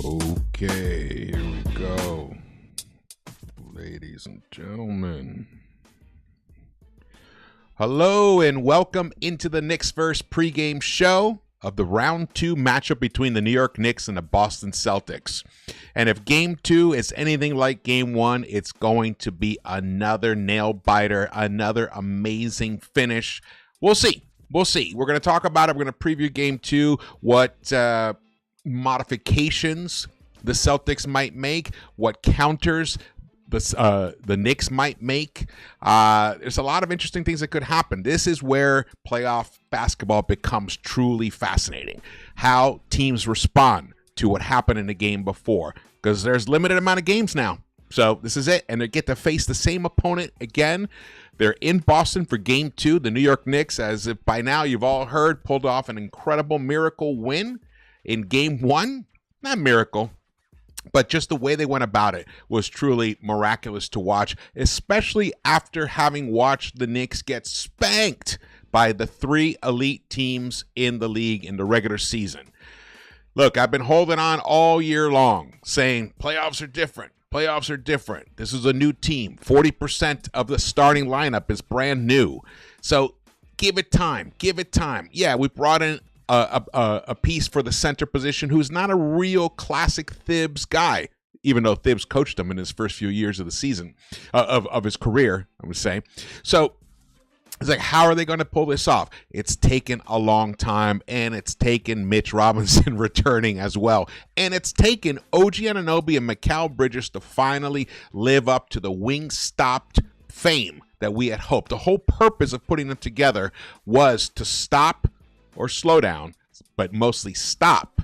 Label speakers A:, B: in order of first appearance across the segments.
A: Okay, here we go. Ladies and gentlemen. Hello and welcome into the Knicks-Verse pregame show of the round 2 matchup between the New York Knicks and the Boston Celtics. And if game 2 is anything like game 1, it's going to be another nail-biter, another amazing finish. We'll see. We'll see. We're going to talk about it. We're going to preview game 2, what modifications the Celtics might make, what counters the Knicks might make. There's a lot of interesting things that could happen. This is where playoff basketball becomes truly fascinating. How teams respond to what happened in the game before, because there's limited amount of games now. So this is it, and they get to face the same opponent again. They're in Boston for game 2. The New York Knicks, as if by now you've all heard, pulled off an incredible miracle win in game 1. Not miracle, but just the way they went about it was truly miraculous to watch, especially after having watched the Knicks get spanked by the 3 elite teams in the league in the regular season. Look, I've been holding on all year long, saying playoffs are different. Playoffs are different. This is a new team. 40% of the starting lineup is brand new. So give it time. Give it time. Yeah, we brought in a piece for the center position who's not a real classic Thibs guy, even though Thibs coached him in his first few years of the season, of his career, I would say. So it's like, how are they going to pull this off? It's taken a long time, and it's taken Mitch Robinson returning as well. And it's taken OG Anunoby and Mikal Bridges to finally live up to the wing-stopped fame that we had hoped. The whole purpose of putting them together was to stop or slow down, but mostly stop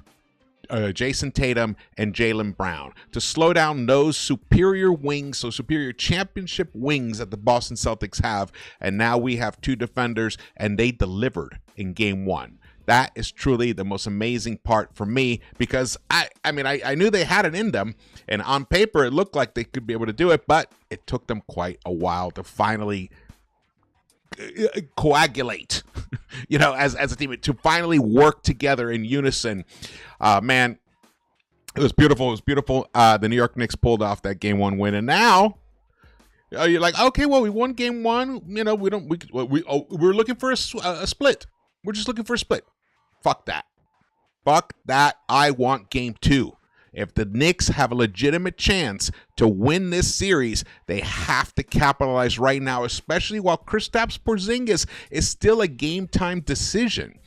A: Jason Tatum and Jaylen Brown, to slow down those superior wings, so superior championship wings that the Boston Celtics have. And now we have 2 defenders, and they delivered in game 1. That is truly the most amazing part for me, because I knew they had it in them, and on paper it looked like they could be able to do it, but it took them quite a while to finally coagulate, as a team, to finally work together in unison. Man, it was beautiful. It was beautiful. The New York Knicks pulled off that game 1 win, and now you're like, okay, well, we won game 1. We're looking for a split. We're just looking for a split. Fuck that. Fuck that. I want game 2. If the Knicks have a legitimate chance to win this series, they have to capitalize right now, especially while Kristaps Porzingis is still a game-time decision.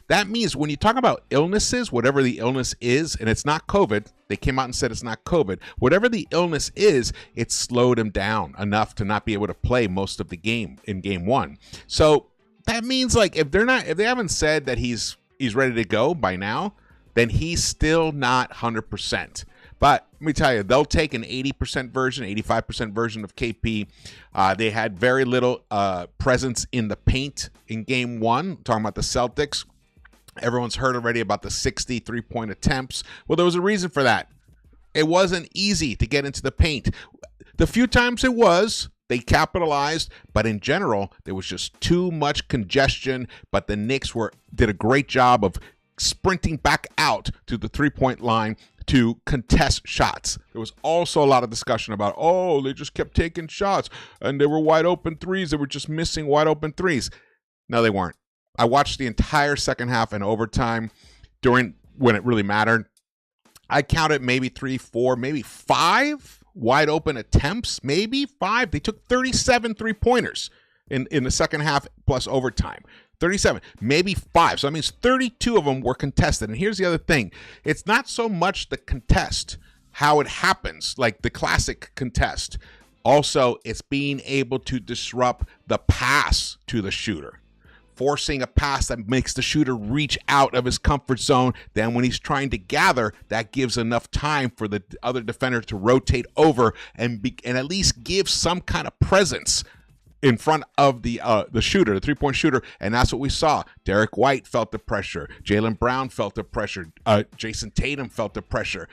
A: That means when you talk about illnesses, whatever the illness is, and it's not COVID, they came out and said it's not COVID. Whatever the illness is, it slowed him down enough to not be able to play most of the game in game 1. So that means, like, if they haven't said that he's ready to go by now, then he's still not 100%. But let me tell you, they'll take an 80% version, 85% version of KP. They had very little presence in the paint in game 1. Talking about the Celtics. Everyone's heard already about the 60 3-point attempts. Well, there was a reason for that. It wasn't easy to get into the paint. The few times it was, they capitalized, but in general, there was just too much congestion. But the Knicks did a great job of sprinting back out to the three-point line to contest shots. There was also a lot of discussion about, oh, they just kept taking shots and they were wide open threes. They were just missing wide open threes. No, they weren't. I watched the entire second half and overtime when it really mattered. I counted maybe 3, 4, maybe 5 wide open attempts, maybe 5. They took 37 3-pointers in the second half plus overtime. 37, maybe 5. So that means 32 of them were contested. And here's the other thing. It's not so much the contest, how it happens, like the classic contest. Also, it's being able to disrupt the pass to the shooter. Forcing a pass that makes the shooter reach out of his comfort zone. Then when he's trying to gather, that gives enough time for the other defender to rotate over and at least give some kind of presence in front of the shooter, the three-point shooter, and that's what we saw. Derek White felt the pressure. Jaylen Brown felt the pressure. Jason Tatum felt the pressure.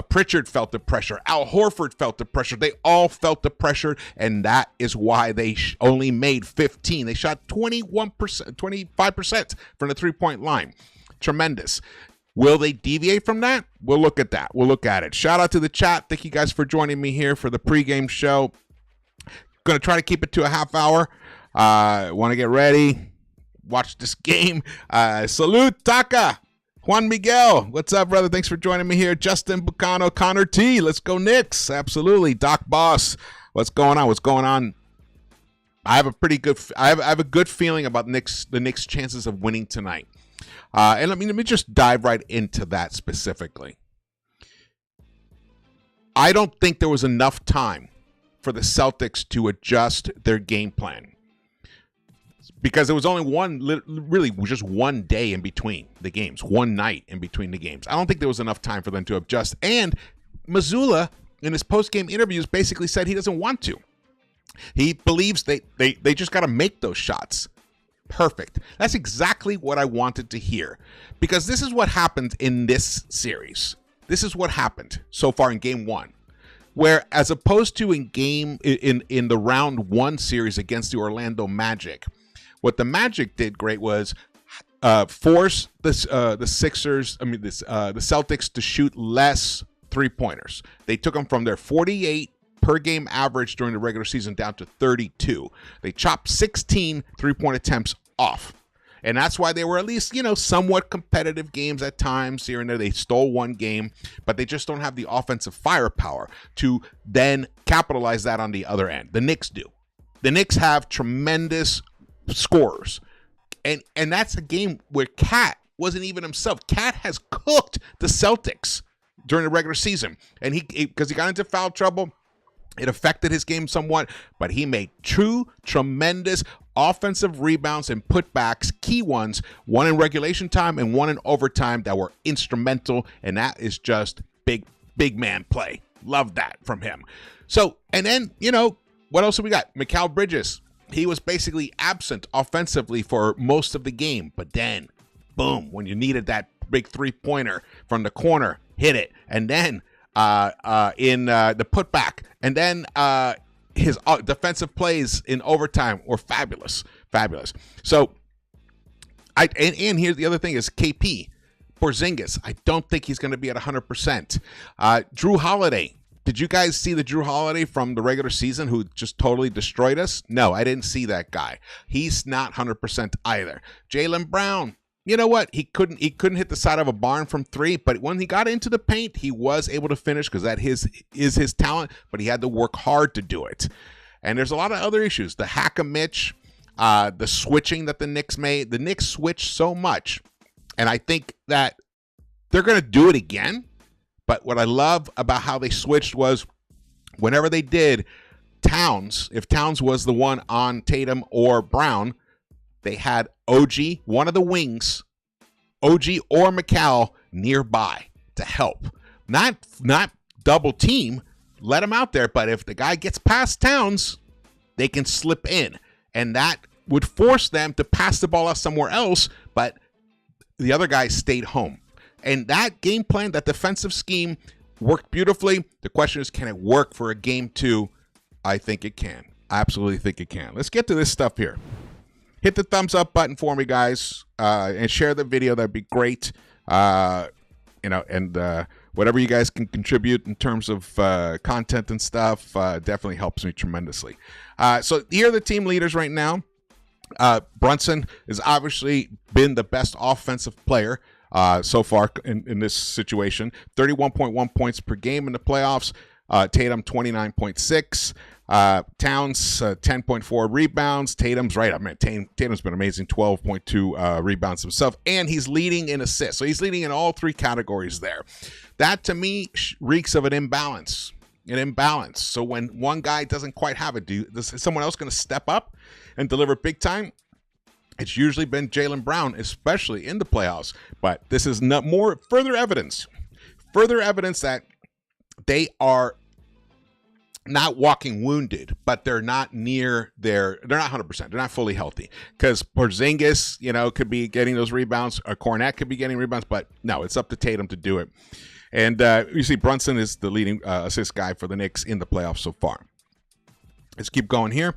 A: Pritchard felt the pressure. Al Horford felt the pressure. They all felt the pressure, and that is why they only made 15. They shot 21%, 25% from the three-point line. Tremendous. Will they deviate from that? We'll look at that. We'll look at it. Shout out to the chat. Thank you guys for joining me here for the pregame show. Going to try to keep it to a half hour. Want to get ready, watch this game. Salute, Taka. Juan Miguel, what's up, brother? Thanks for joining me here. Justin Bucano, Connor T. Let's go Knicks. Absolutely. Doc Boss, what's going on? What's going on? I have a pretty good. I have a good feeling about the Knicks' chances of winning tonight. And let me just dive right into that specifically. I don't think there was enough time for the Celtics to adjust their game plan, because there was only really just one day in between the games, one night in between the games. I don't think there was enough time for them to adjust. And Mazzulla, in his post-game interviews, basically said he doesn't want to. He believes they just got to make those shots. Perfect. That's exactly what I wanted to hear, because this is what happened in this series. This is what happened so far in game 1. Where, as opposed to in the round 1 series against the Orlando Magic, what the Magic did great was force the Celtics to shoot less three-pointers. They took them from their 48 per game average during the regular season down to 32. They chopped 16 three-point attempts off. And that's why they were at least, somewhat competitive games at times here and there. They stole one game, but they just don't have the offensive firepower to then capitalize that on the other end. The Knicks do. The Knicks have tremendous scorers. And that's a game where Cat wasn't even himself. Cat has cooked the Celtics during the regular season. And because he got into foul trouble, it affected his game somewhat, but he made tremendous offensive rebounds and putbacks, key ones, one in regulation time and one in overtime, that were instrumental, and that is just big man play. Love that from him. So, and then, what else have we got? Mikal Bridges. He was basically absent offensively for most of the game, but then, boom, when you needed that big three-pointer from the corner, hit it, and then in the putback, and then his defensive plays in overtime were fabulous. So, and here's the other thing is KP, Porzingis. I don't think he's going to be at 100%. Drew Holiday. Did you guys see the Drew Holiday from the regular season who just totally destroyed us? No, I didn't see that guy. He's not 100% either. Jaylen Brown. You know what? He couldn't hit the side of a barn from 3, but when he got into the paint, he was able to finish because that is his talent, but he had to work hard to do it. And there's a lot of other issues. The hack of Mitch, the switching that the Knicks made. The Knicks switched so much, and I think that they're going to do it again. But what I love about how they switched was whenever they did, if Towns was the one on Tatum or Brown, they had OG, one of the wings, OG or Mikal nearby to help. Not double team, let him out there. But if the guy gets past Towns, they can slip in. And that would force them to pass the ball out somewhere else, but the other guy stayed home. And that game plan, that defensive scheme, worked beautifully. The question is, can it work for a game 2? I think it can. I absolutely think it can. Let's get to this stuff here. hit the thumbs up button for me, guys, and share the video. That'd be great. And whatever you guys can contribute in terms of content and stuff definitely helps me tremendously. So here are the team leaders right now. Brunson has obviously been the best offensive player so far in this situation. 31.1 points per game in the playoffs. Tatum 29.6. Towns 10.4 rebounds. Tatum's right. I mean, Tatum's been amazing. 12.2 rebounds himself, and he's leading in assists. So he's leading in all three categories there. That to me reeks of an imbalance. So when one guy doesn't quite have it, is someone else going to step up and deliver big time? It's usually been Jaylen Brown, especially in the playoffs. But this is further evidence that they are not walking wounded, but they're not they're not 100%. They're not fully healthy, because Porzingis, could be getting those rebounds. Cornette could be getting rebounds, but no, it's up to Tatum to do it. And you see Brunson is the leading assist guy for the Knicks in the playoffs so far. Let's keep going here.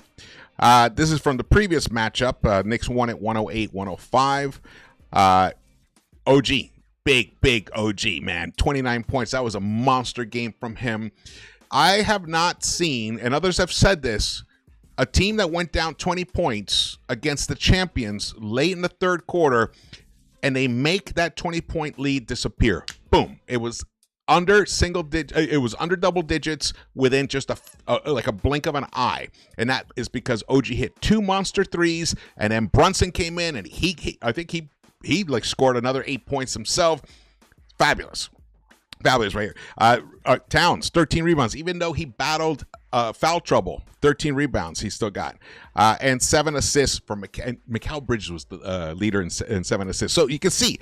A: This is from the previous matchup. Knicks won at 108-105. OG, big OG, man. 29 points. That was a monster game from him. I have not seen, and others have said this, a team that went down 20 points against the champions late in the third quarter, and they make that 20-point lead disappear. Boom. It was under double digits within just like a blink of an eye. And that is because OG hit 2 monster threes, and then Brunson came in, and I think he scored another 8 points himself. Fabulous right here. Towns, 13 rebounds. Even though he battled foul trouble, 13 rebounds he still got. And 7 assists from Mikal Bridges was the leader in 7 assists. So you can see,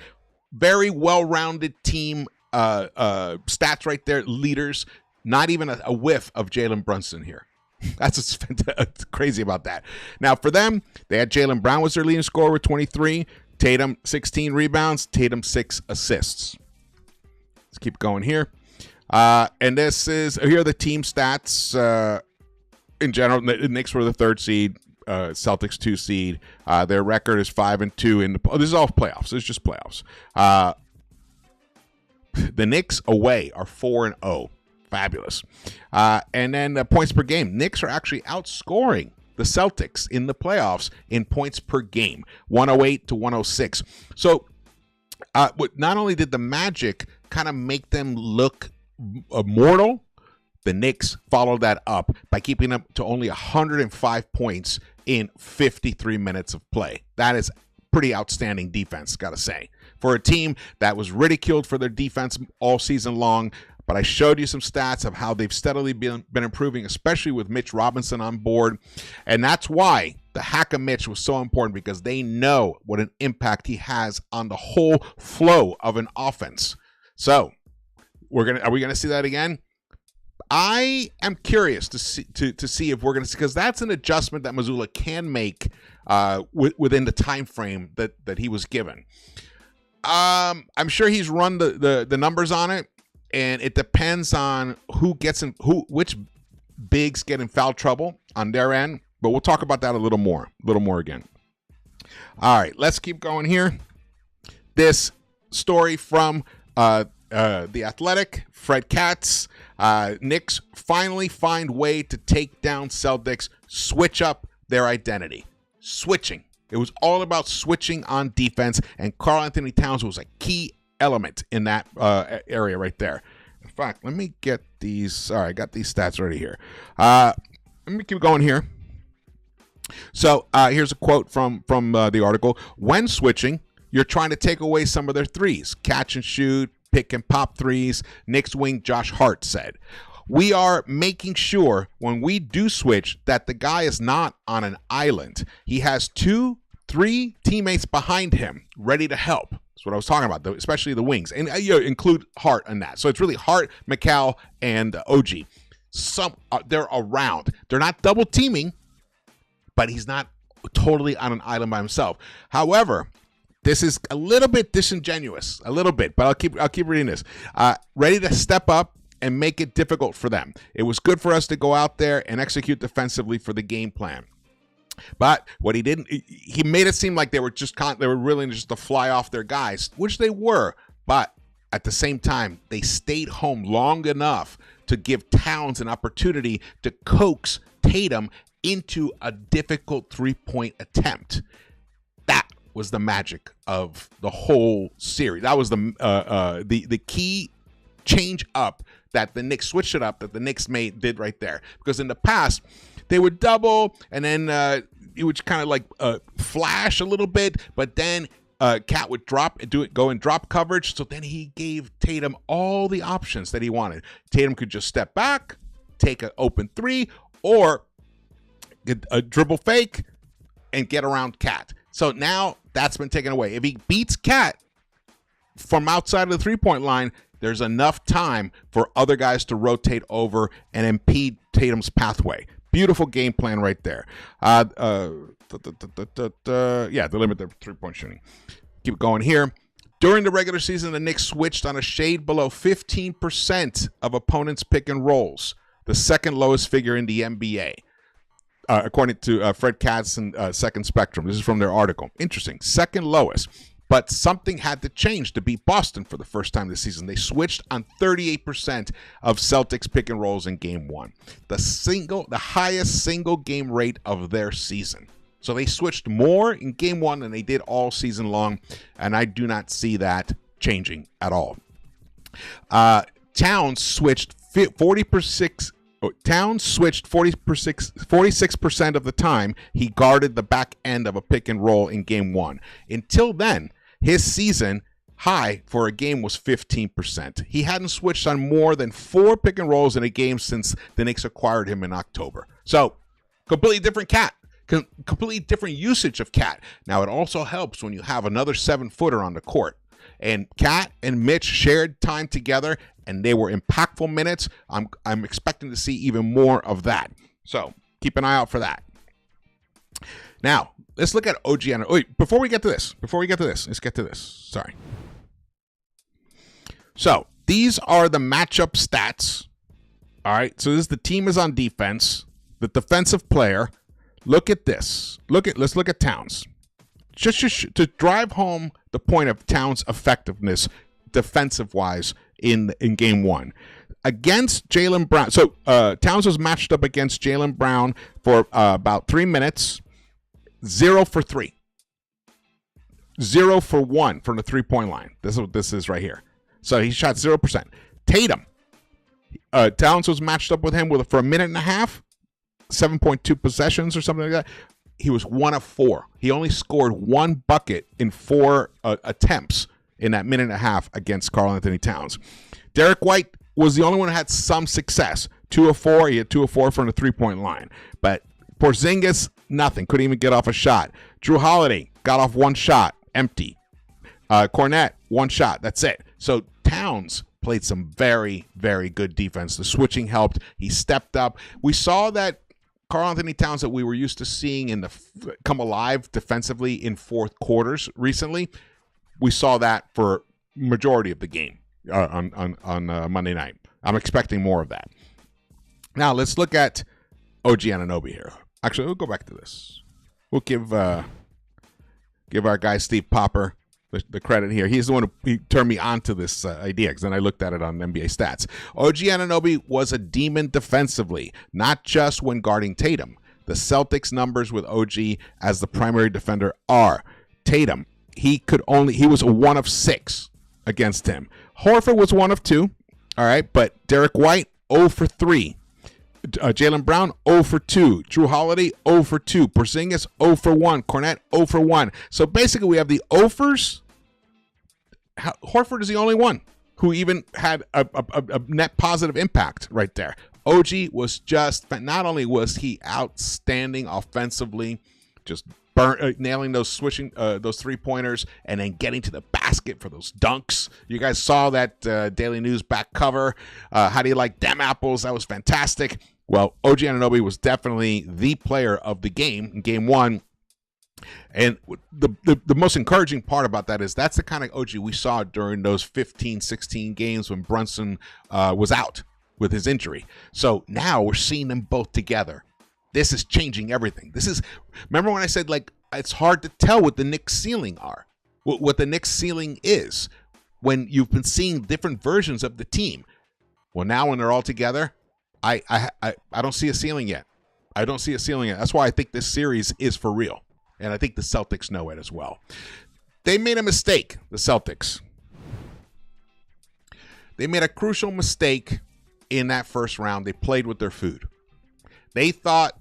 A: very well-rounded team stats right there, leaders. Not even a whiff of Jalen Brunson here. That's what's crazy about that. Now, for them, they had Jaylen Brown was their leading scorer with 23. Tatum, 16 rebounds. Tatum, 6 assists. Let's keep going here. And here are the team stats in general. The Knicks were the 3rd seed. Celtics 2 seed. Their record is 5-2 this is all playoffs. This is just playoffs. The Knicks away are 4-0. Fabulous. And then points per game. Knicks are actually outscoring the Celtics in the playoffs in points per game, 108-106. So not only did the Magic kind of make them look mortal, the Knicks followed that up by keeping them to only 105 points in 53 minutes of play. That is pretty outstanding defense, gotta say, for a team that was ridiculed for their defense all season long. But I showed you some stats of how they've steadily been improving, especially with Mitch Robinson on board. And that's why the hack of Mitch was so important, because they know what an impact he has on the whole flow of an offense. So are we gonna see that again? I am curious to see if we're gonna see, because that's an adjustment that Mazzulla can make within the time frame that he was given. I'm sure he's run the numbers on it, and it depends on which bigs get in foul trouble on their end. But we'll talk about that a little more again. All right, let's keep going here. This story from The Athletic, Fred Katz. Knicks finally find way to take down Celtics, switch up their identity. Switching. It was all about switching on defense, and Karl Anthony Towns was a key element in that area right there. In fact, let me get these. All right, I got these stats ready here. Let me keep going here. So here's a quote from the article. When switching, you're trying to take away some of their threes. Catch and shoot, pick and pop threes. Knicks wing Josh Hart said, "We are making sure when we do switch that the guy is not on an island. He has 2-3 teammates behind him ready to help." That's what I was talking about, especially the wings. And include Hart in that. So it's really Hart, Mikal, and OG. They're around. They're not double teaming, but he's not totally on an island by himself. However, this is a little bit disingenuous, a little bit, but I'll keep reading this. Ready to step up and make it difficult for them. It was good for us to go out there and execute defensively for the game plan. But what he didn't, he made it seem like they were willing just to fly off their guys, which they were. But at the same time, they stayed home long enough to give Towns an opportunity to coax Tatum into a difficult three-point attempt. That was the magic of the whole series. That was the key change up that the Knicks switched it up, that the Knicks did right there. Because in the past, they would double, and then it would kind of like flash a little bit, but then Cat would go in drop coverage. So then he gave Tatum all the options that he wanted. Tatum could just step back, take an open three, or get a dribble fake and get around Cat. So now that's been taken away. If he beats Cat from outside of the three-point line, there's enough time for other guys to rotate over and impede Tatum's pathway. Beautiful game plan right there. Yeah, to limit the three-point shooting. Keep going here. During the regular season, the Knicks switched on a shade below 15% of opponents' pick and rolls, the second lowest figure in the NBA, according to Fred Katz and Second Spectrum. This is from their article. Interesting. Second lowest. But something had to change to beat Boston for the first time this season. They switched on 38% of Celtics pick and rolls in game one, the highest single game rate of their season. So they switched more in game one than they did all season long, and I do not see that changing at all. Towns switched 46% of the time he guarded the back end of a pick and roll in game one. Until then, his season high for a game was 15%. He hadn't switched on more than 4 pick and rolls in a game since the Knicks acquired him in October. So, completely different Cat. Completely different usage of Cat. Now, it also helps when you have another 7-footer on the court. And Cat and Mitch shared time together, and they were impactful minutes. I'm expecting to see even more of that. So, keep an eye out for that. Now, let's look at OG Anunoby. Wait, before we get to this, let's get to this. Sorry. So, these are the matchup stats. All right, so the team is on defense. The defensive player. Look at this. Let's look at Towns. Just to drive home the point of Towns' effectiveness defensive-wise in game one. Against Jaylen Brown. So, Towns was matched up against Jaylen Brown for about 3 minutes. 0 for 3. 0 for 1 from the three-point line. This is what this is right here. So he shot 0%. Tatum. Towns was matched up with him for a minute and a half. 7.2 possessions or something like that. He was 1 of 4. He only scored 1 bucket in 4 attempts in that minute and a half against Karl-Anthony Towns. Derek White was the only one who had some success. 2 of 4. He had 2 of 4 from the three-point line. But Porzingis, nothing. Couldn't even get off a shot. Drew Holiday got off 1 shot. Empty. Cornette, 1 shot. That's it. So Towns played some very, very good defense. The switching helped. He stepped up. We saw that Karl-Anthony Towns that we were used to seeing come alive defensively in fourth quarters recently. We saw that for majority of the game on Monday night. I'm expecting more of that. Now let's look at OG Anunoby here. Actually, we'll go back to this. We'll give our guy Steve Popper the credit here. He's the one who turned me on to this idea, because then I looked at it on NBA stats. OG Anunoby was a demon defensively, not just when guarding Tatum. The Celtics numbers with OG as the primary defender are Tatum. He was a 1 of 6 against him. Horford was 1 of 2. All right, but Derek White 0 for 3. Jaylen Brown 0 for 2. Drew Holiday 0 for 2. Porzingis 0 for 1. Cornette 0 for 1. So basically we have the 0-fers. Horford is the only one who even had a net positive impact right there. OG was not only was he outstanding offensively, just nailing those those 3-pointers and then getting to the basket for those dunks. You guys saw that Daily News back cover. How do you like them apples? That was fantastic. Well, OG Anunoby was definitely the player of the game in game one. And the most encouraging part about that is that's the kind of OG we saw during those 15, 16 games when Brunson was out with his injury. So now we're seeing them both together. This is changing everything. Remember when I said, like, it's hard to tell what the Knicks ceiling are, what the Knicks ceiling is when you've been seeing different versions of the team. Well, now when they're all together, I don't see a ceiling yet. I don't see a ceiling yet. That's why I think this series is for real. And I think the Celtics know it as well. They made a mistake, the Celtics. They made a crucial mistake in that first round. They played with their food. They thought,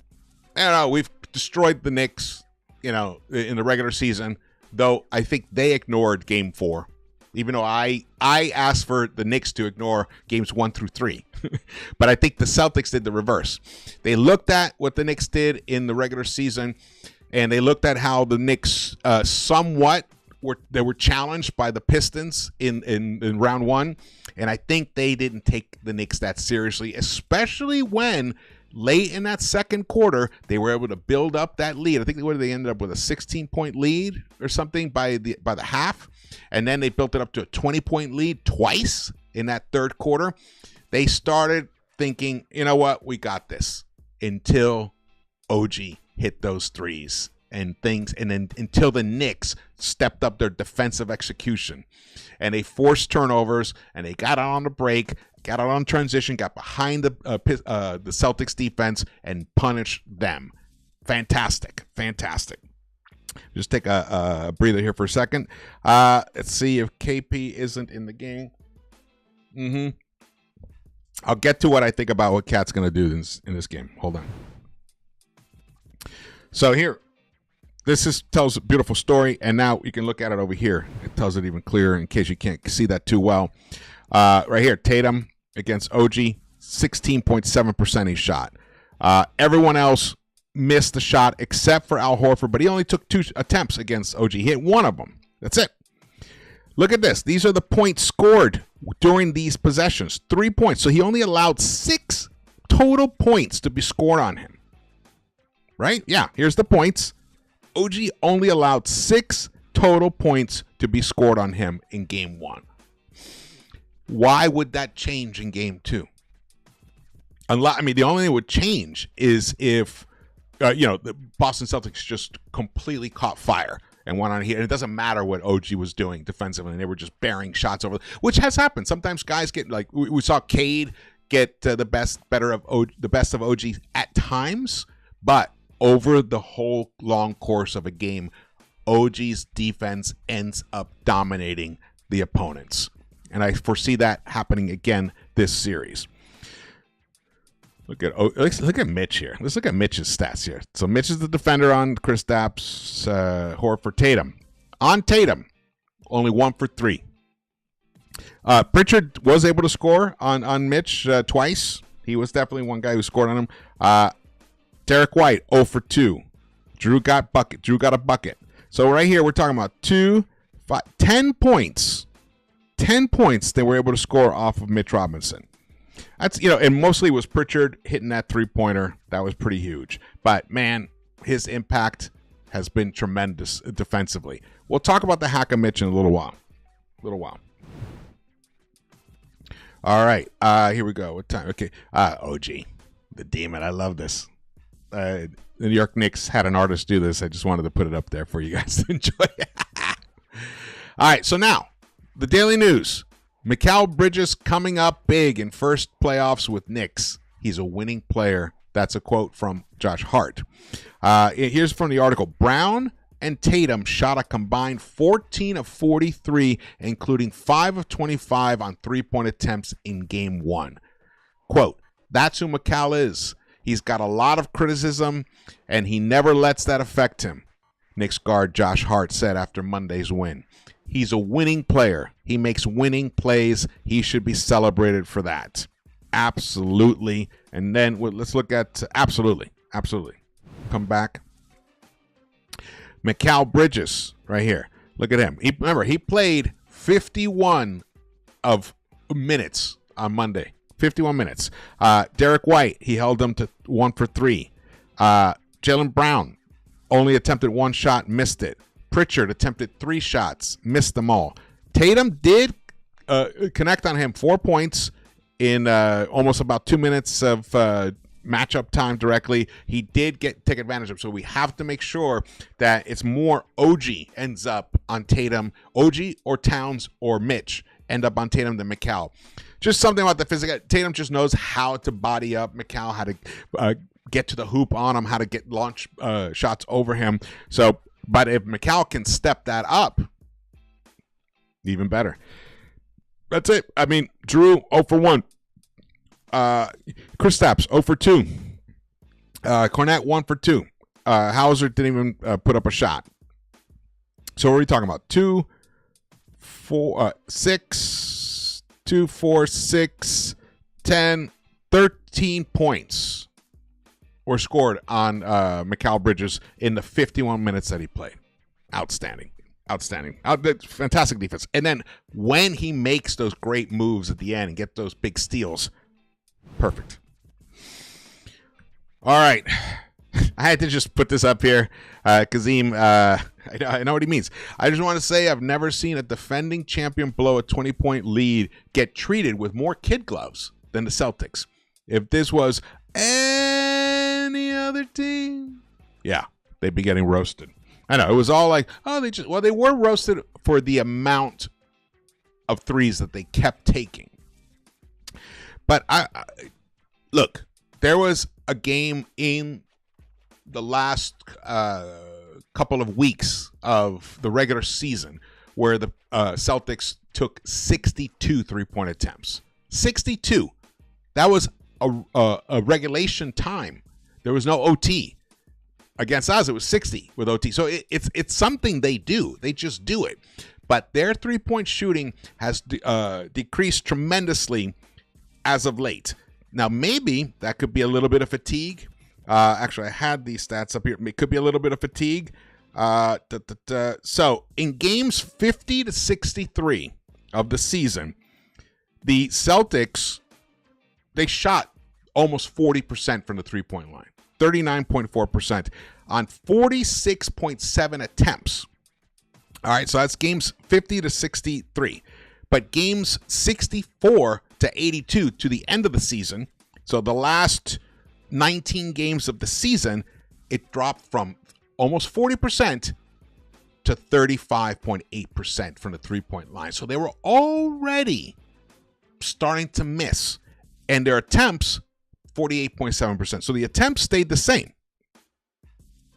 A: we've destroyed the Knicks, in the regular season, though I think they ignored Game 4. Even though I asked for the Knicks to ignore games 1 through 3. But I think the Celtics did the reverse. They looked at what the Knicks did in the regular season, and they looked at how the Knicks somewhat were challenged by the Pistons in round 1. And I think they didn't take the Knicks that seriously, especially when late in that second quarter, they were able to build up that lead. I think they ended up with a 16-point lead or something by the half. And then they built it up to a 20-point lead twice in that third quarter. They started thinking, you know what, we got this, until OG hit those threes and then until the Knicks stepped up their defensive execution. And they forced turnovers, and they got out on the break, got out on transition, got behind the Celtics defense, and punished them. Fantastic. Just take a breather here for a second. Let's see if KP isn't in the game. I'll get to what I think about what Cat's going to do in this game. Hold on. So here, tells a beautiful story, and now you can look at it over here. It tells it even clearer in case you can't see that too well. Right here, Tatum against OG, 16.7% he shot. Everyone else missed the shot except for Al Horford, but he only took 2 attempts against OG. He hit one of them. That's it. Look at this. These are the points scored during these possessions. 3 points. So he only allowed 6 total points to be scored on him. Right? Yeah, here's the points. OG only allowed 6 total points to be scored on him in game 1. Why would that change in game 2? The only thing that would change is if, the Boston Celtics just completely caught fire and went on here. And it doesn't matter what OG was doing defensively. And they were just bearing shots over, which has happened. Sometimes guys get, like, we saw Cade get the best of OG at times. But over the whole long course of a game, OG's defense ends up dominating the opponents. And I foresee that happening again this series. Look at Mitch here. Let's look at Mitch's stats here. So Mitch is the defender on Kristaps, Horford, Tatum. On Tatum, only 1 for 3. Pritchard was able to score on Mitch twice. He was definitely one guy who scored on him. Derek White, 0 for 2. Drew got a bucket. So right here, we're talking about 10 points. 10 points they were able to score off of Mitch Robinson. That's, and mostly was Pritchard hitting that 3-pointer. That was pretty huge. But, man, his impact has been tremendous defensively. We'll talk about the hack of Mitch in a little while. All right. Here we go. What time? Okay. OG, the demon. I love this. The New York Knicks had an artist do this. I just wanted to put it up there for you guys to enjoy. All right. So now, the Daily News. Mikal Bridges coming up big in first playoffs with Knicks. He's a winning player. That's a quote from Josh Hart. Here's from the article. Brown and Tatum shot a combined 14 of 43, including 5 of 25 on 3-point attempts in game 1. Quote, that's who Mikal is. He's got a lot of criticism, and he never lets that affect him, Knicks guard Josh Hart said after Monday's win. He's a winning player. He makes winning plays. He should be celebrated for that. Absolutely. And then let's look at absolutely. Come back. Mikal Bridges right here. Look at him. He played 51 of minutes on Monday. 51 minutes. Derek White, he held them to 1 for 3. Jaylen Brown only attempted 1 shot, missed it. Pritchard attempted 3 shots, missed them all. Tatum did connect on him 4 points in almost about 2 minutes of matchup time directly. He did take advantage of it. So we have to make sure that it's more OG ends up on Tatum. OG or Towns or Mitch end up on Tatum than McCall. Just something about the physical. Tatum just knows how to body up McCall, how to get to the hoop on him, how to get launch shots over him. So, but if McCall can step that up, even better. That's it. I mean, Drew 0 for 1. Kristaps 0 for 2. Cornette 1 for 2. Hauser didn't even put up a shot. So what are we talking about? 2, 4, 6, 2, 4, 6, 10, 13 points were scored on Mikal Bridges in the 51 minutes that he played. Outstanding. Fantastic defense. And then when he makes those great moves at the end and get those big steals, perfect. All right. I had to just put this up here. Kazim, I know what he means. I just want to say I've never seen a defending champion blow a 20-point lead get treated with more kid gloves than the Celtics. If this was any other team, yeah, they'd be getting roasted. I know, it was all like, oh, they were roasted for the amount of threes that they kept taking. But look, there was a game in the last couple of weeks of the regular season where the Celtics took 62 three-point attempts. 62. That was a regulation time. There was no OT. Against us, it was 60 with OT. So it's something they do. They just do it. But their three-point shooting has decreased tremendously as of late. Now, maybe that could be a little bit of fatigue. Actually, I had these stats up here. It could be a little bit of fatigue. So, in games 50 to 63 of the season, the Celtics, they shot almost 40% from the three-point line. 39.4% on 46.7 attempts. All right, so that's games 50 to 63. But games 64 to 82 to the end of the season, so the last 19 games of the season, it dropped from almost 40% to 35.8% from the three-point line. So they were already starting to miss. And their attempts, 48.7%. So the attempts stayed the same.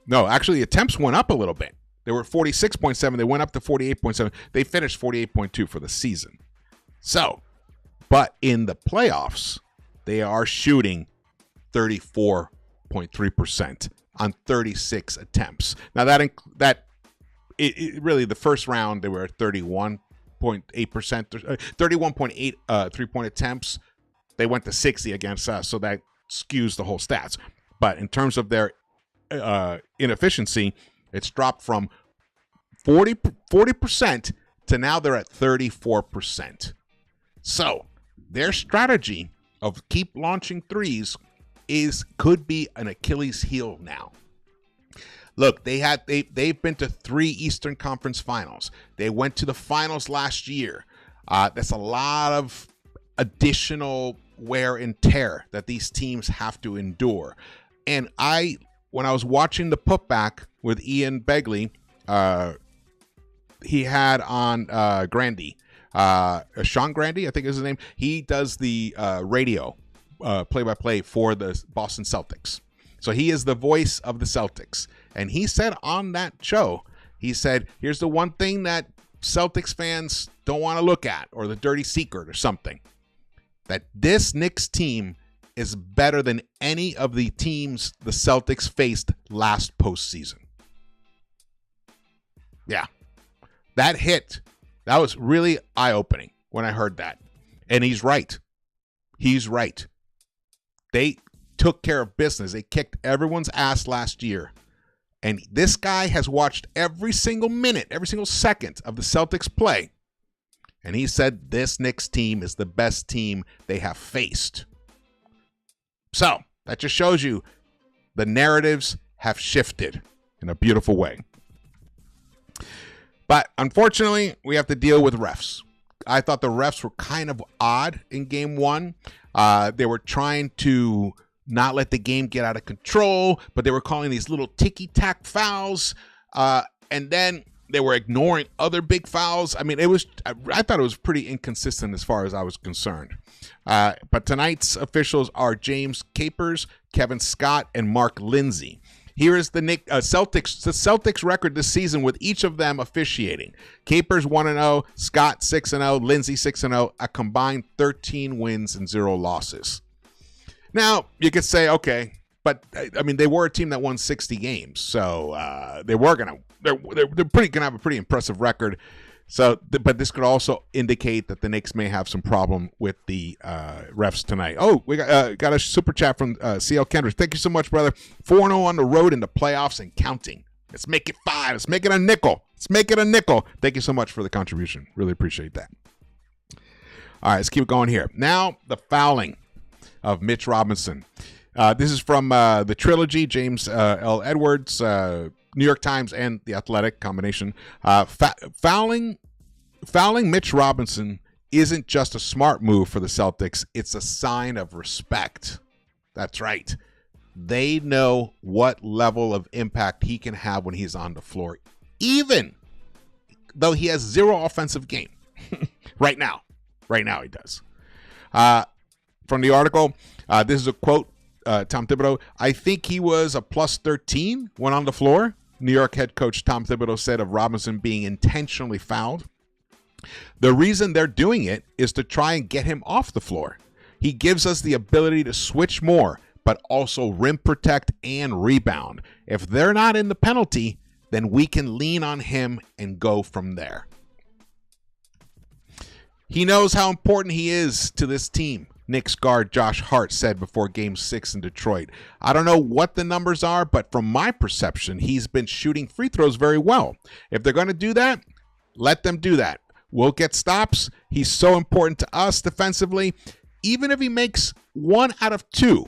A: No, actually, the attempts went up a little bit. They were 46.7. They went up to 48.7. They finished 48.2 for the season. So, but in the playoffs, they are shooting 34.3% on 36 attempts. Now, that really, the first round, they were at 31.8%, 31.8 three-point attempts. They went to 60 against us, so that skews the whole stats. But in terms of their inefficiency, it's dropped from 40% to now they're at 34%. So their strategy of keep launching threes could be an Achilles heel now. Look, they've been to 3 Eastern Conference Finals. They went to the finals last year. That's a lot of additional wear and tear that these teams have to endure. And when I was watching the putback with Ian Begley, he had on Grandy, Sean Grandy, I think is his name. He does the radio play-by-play for the Boston Celtics. So he is the voice of the Celtics. And he said on that show, he said, here's the one thing that Celtics fans don't want to look at, or the dirty secret or something, that this Knicks team is better than any of the teams the Celtics faced last postseason. Yeah, that hit. That was really eye-opening when I heard that. And he's right. He's right. They took care of business. They kicked everyone's ass last year. And this guy has watched every single minute, every single second of the Celtics play. And he said this Knicks team is the best team they have faced. So that just shows you the narratives have shifted in a beautiful way. But unfortunately, we have to deal with refs. I thought the refs were kind of odd in game 1. They were trying to not let the game get out of control, but they were calling these little ticky-tack fouls, and then they were ignoring other big fouls. I mean, I thought it was pretty inconsistent as far as I was concerned. But tonight's officials are James Capers, Kevin Scott, and Mark Lindsay. Here is the Celtics record this season with each of them officiating. Capers 1-0, Scott 6-0, Lindsay 6-0, a combined 13 wins and 0 losses. Now, you could say, okay, but I mean, they were a team that won 60 games, so they're pretty gonna have a pretty impressive record. So, but this could also indicate that the Knicks may have some problem with the refs tonight. Oh, we got a super chat from CL Kendrick. Thank you so much, brother. 4-0 on the road in the playoffs and counting. Let's make it 5. Let's make it a nickel. Let's make it a nickel. Thank you so much for the contribution. Really appreciate that. All right, let's keep going here. Now, the fouling of Mitch Robinson. This is from the trilogy, James L. Edwards, New York Times, and The Athletic combination. Fouling Mitch Robinson isn't just a smart move for the Celtics. It's a sign of respect. That's right. They know what level of impact he can have when he's on the floor, even though he has 0 offensive game. Right now he does. From the article, this is a quote, Tom Thibodeau. I think he was a plus 13 when on the floor. New York head coach Tom Thibodeau said of Robinson being intentionally fouled. The reason they're doing it is to try and get him off the floor. He gives us the ability to switch more, but also rim protect and rebound. If they're not in the penalty, then we can lean on him and go from there. He knows how important he is to this team, Knicks guard Josh Hart said before Game 6 in Detroit. I don't know what the numbers are, but from my perception, he's been shooting free throws very well. If they're going to do that, let them do that. We'll get stops. He's so important to us defensively. Even if he makes 1 out of 2,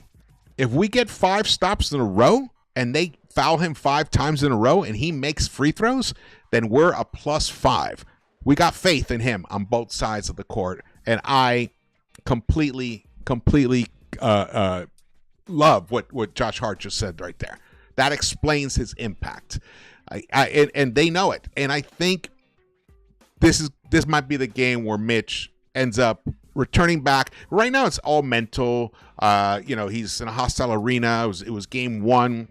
A: if we get 5 stops in a row and they foul him 5 times in a row and he makes free throws, then we're a plus 5. We got faith in him on both sides of the court, and I completely love what Josh Hart just said right there. That explains his impact, and they know it. And I think this might be the game where Mitch ends up returning back. Right now, it's all mental. He's in a hostile arena. It was game 1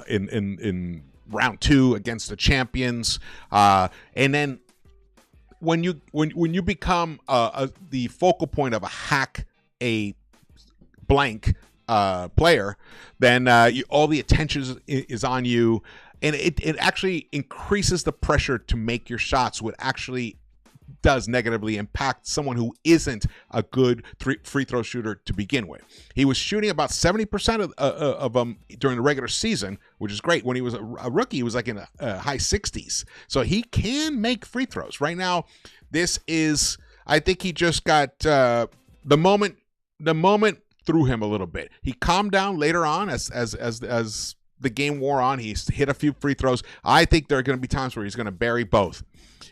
A: in round 2 against the champions, and then when you become the focal point of a blank player, then all the attention is on you, and it actually increases the pressure to make your shots, which actually does negatively impact someone who isn't a good free throw shooter to begin with. He was shooting about 70% of them during the regular season, which is great. When he was a rookie, he was like in the high 60s. So he can make free throws. Right now, I think he just got the moment threw him a little bit. He calmed down later on as the game wore on. He's hit a few free throws. I think there are going to be times where he's going to bury both.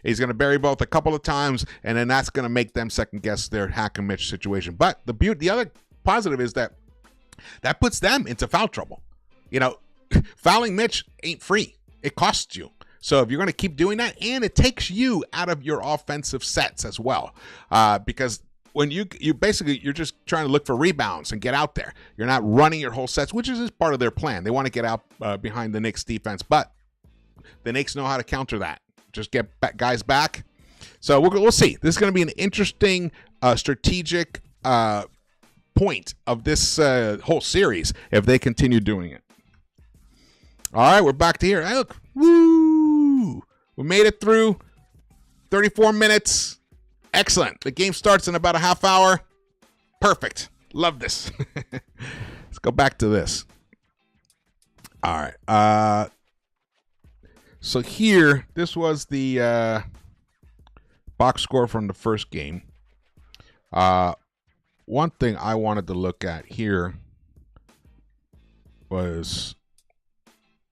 A: He's going to bury both a couple of times, and then that's going to make them second guess their hack and Mitch situation. But the other positive is that puts them into foul trouble. Fouling Mitch ain't free. It costs you. So if you're going to keep doing that, and it takes you out of your offensive sets as well, because when you're just trying to look for rebounds and get out there. You're not running your whole sets, which is part of their plan. They want to get out behind the Knicks defense, but the Knicks know how to counter that. Just get guys back. So we'll see. This is going to be an interesting strategic point of this whole series if they continue doing it. All right, we're back to here. Hey, look, woo! We made it through 34 minutes. Excellent. The game starts in about a half hour. Perfect. Love this. Let's go back to this. All right. So here, this was the box score from the first game. One thing I wanted to look at here was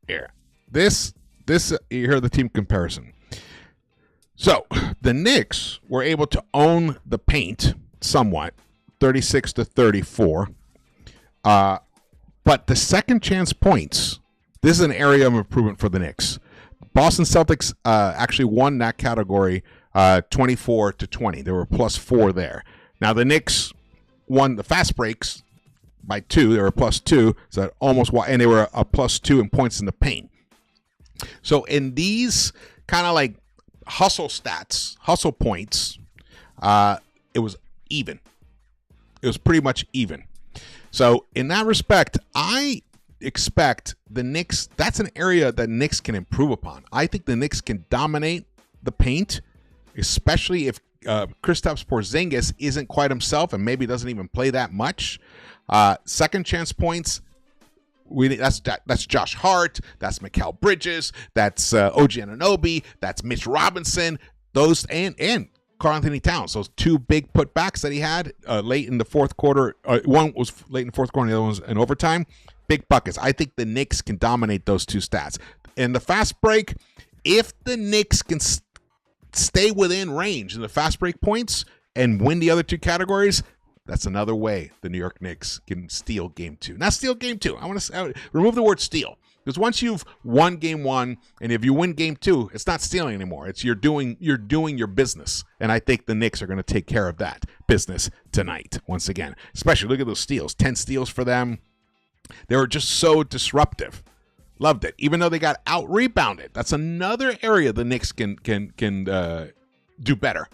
A: here. This you hear the team comparison. So the Knicks were able to own the paint somewhat, 36-34. But the second chance points, this is an area of improvement for the Knicks. Boston Celtics actually won that category 24-20. There were +4 there. Now the Knicks won the fast breaks by 2. They were +2, so that almost, and they were a +2 in points in the paint. So in these kind of like hustle stats, hustle points, it was even. It was pretty much even. So in that respect, I expect the Knicks, that's an area that Knicks can improve upon. I think the Knicks can dominate the paint, especially if Kristaps Porzingis isn't quite himself and maybe doesn't even play that much. Second chance points, that's Josh Hart, that's Mikal Bridges, that's OG Anunoby, that's Mitch Robinson, those and Karl Anthony Towns, those 2 big putbacks that he had late in the fourth quarter. One was late in the fourth quarter, and the other one was in overtime. Big buckets. I think the Knicks can dominate those 2 stats. In the fast break, if the Knicks can stay within range in the fast break points and win the other 2 categories, that's another way the New York Knicks can steal game 2. Not steal game 2. I want to remove the word steal. Because once you've won game 1, and if you win game 2, it's not stealing anymore. It's you're doing your business. And I think the Knicks are going to take care of that business tonight, once again. Especially, look at those steals. 10 steals for them. They were just so disruptive. Loved it. Even though they got out-rebounded. That's another area the Knicks can do better.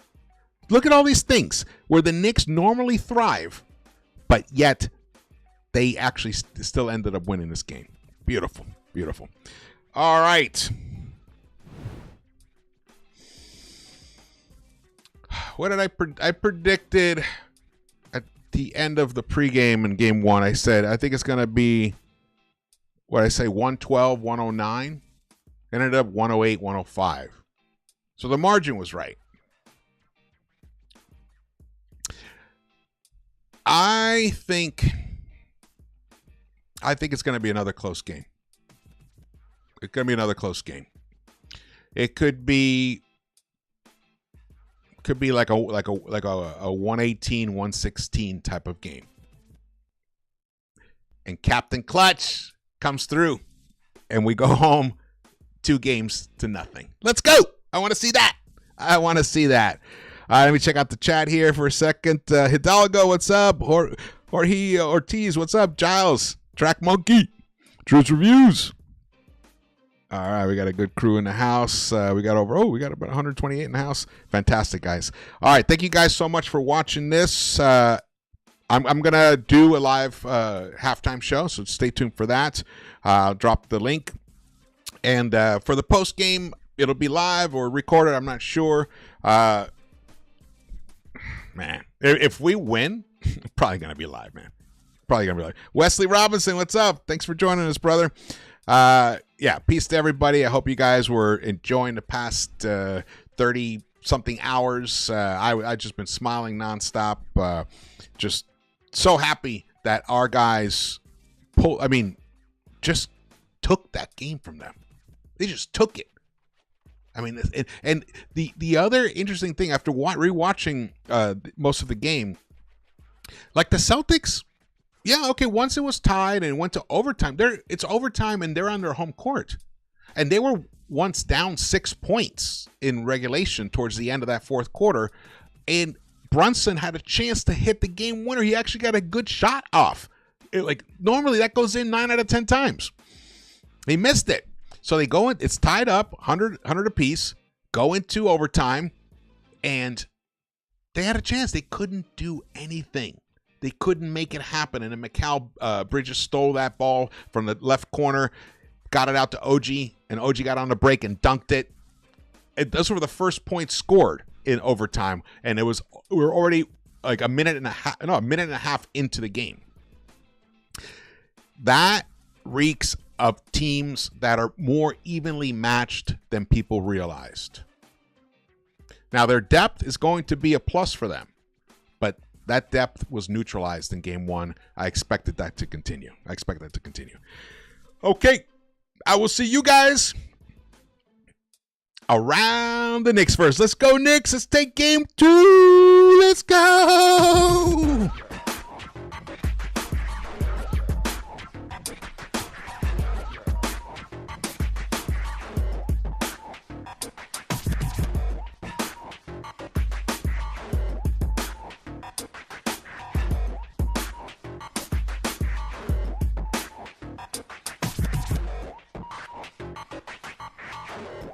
A: Look at all these things where the Knicks normally thrive, but yet they actually still ended up winning this game. Beautiful. Beautiful. All right. What did I predicted at the end of the pregame in game 1. I said, I think it's going to be, what did I say, 112, 109. Ended up 108, 105. So the margin was right. I think it's going to be another close game. It's going to be another close game. It could be like a 118, 116 type of game. And Captain Clutch comes through and we go home 2-0. Let's go. I want to see that. Let me check out the chat here for a second. Hidalgo, what's up? Jorge Ortiz, what's up? Giles, Track Monkey, Truth Reviews. All right, we got a good crew in the house. We got about 128 in the house. Fantastic, guys. All right, thank you guys so much for watching this. I'm going to do a live halftime show, so stay tuned for that. I'll drop the link. And for the post game, it'll be live or recorded. I'm not sure. Man, if we win, probably going to be live, man. Probably going to be live. Wesley Robinson, what's up? Thanks for joining us, brother. Yeah, peace to everybody. I hope you guys were enjoying the past 30-something hours. I just been smiling nonstop. Just so happy that our guys just took that game from them. They just took it. I mean, and the other interesting thing after rewatching most of the game, like the Celtics, yeah, okay, once it was tied and went to overtime, it's overtime and they're on their home court. And they were once down 6 points in regulation towards the end of that fourth quarter, and Brunson had a chance to hit the game winner. He actually got a good shot off. Normally that goes in 9 out of 10 times. He missed it. So they go in, it's tied up, 100 apiece, go into overtime, and they had a chance. They couldn't do anything. They couldn't make it happen. And then Mikal Bridges stole that ball from the left corner, got it out to OG, and OG got on the break and dunked it. Those were the first points scored in overtime, and we were already like a minute and a half into the game. That reeks of teams that are more evenly matched than people realized. Now, their depth is going to be a plus for them, but that depth was neutralized in game 1. I expected that to continue. Okay, I will see you guys around the Knicks-Verse. Let's go, Knicks. Let's take game 2. Let's go.